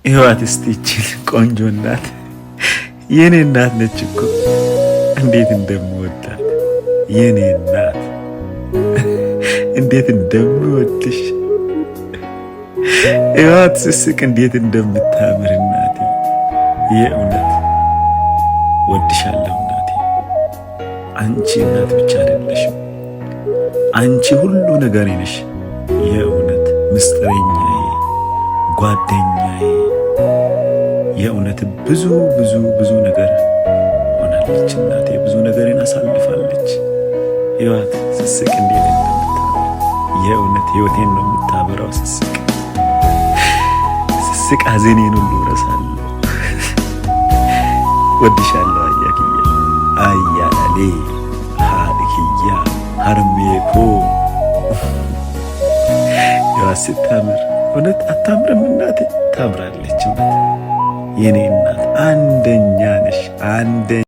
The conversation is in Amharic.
ህይወት እስቲ ይችል ቆንጆ እናት የኔ እናት ነች እኮ እንዴት እንደምወዳት የኔ እናት እንዴት እንደምወድሽ ህይወት ስስቅ እንዴት እንደምታምር እናቴ የእውነት ወድሻለሁ እናቴ። አንቺ እናት ብቻ አይደለሽም፣ አንቺ ሁሉ ነገሬ ነሽ። የእውነት ምስጢረኛዬ፣ ጓደኛዬ የእውነት ብዙ ብዙ ብዙ ነገር ሆናለች እናቴ። ብዙ ነገርን አሳልፋለች። ህይወት ስስቅ እንዴት እንደምታምር የእውነት ህይወቴን ነው የምታበራው። ስስቅ ሐዘኔን ሁሉ እረሳለሁ። ወድሻለሁ አያክያ አያላሌ ሃድክያ ሃርሜኮ ህይወት ስታምር እውነት አታምርም እናቴ? ታምራለች። የኔ እናት አንደኛ ነሽ አንደኛ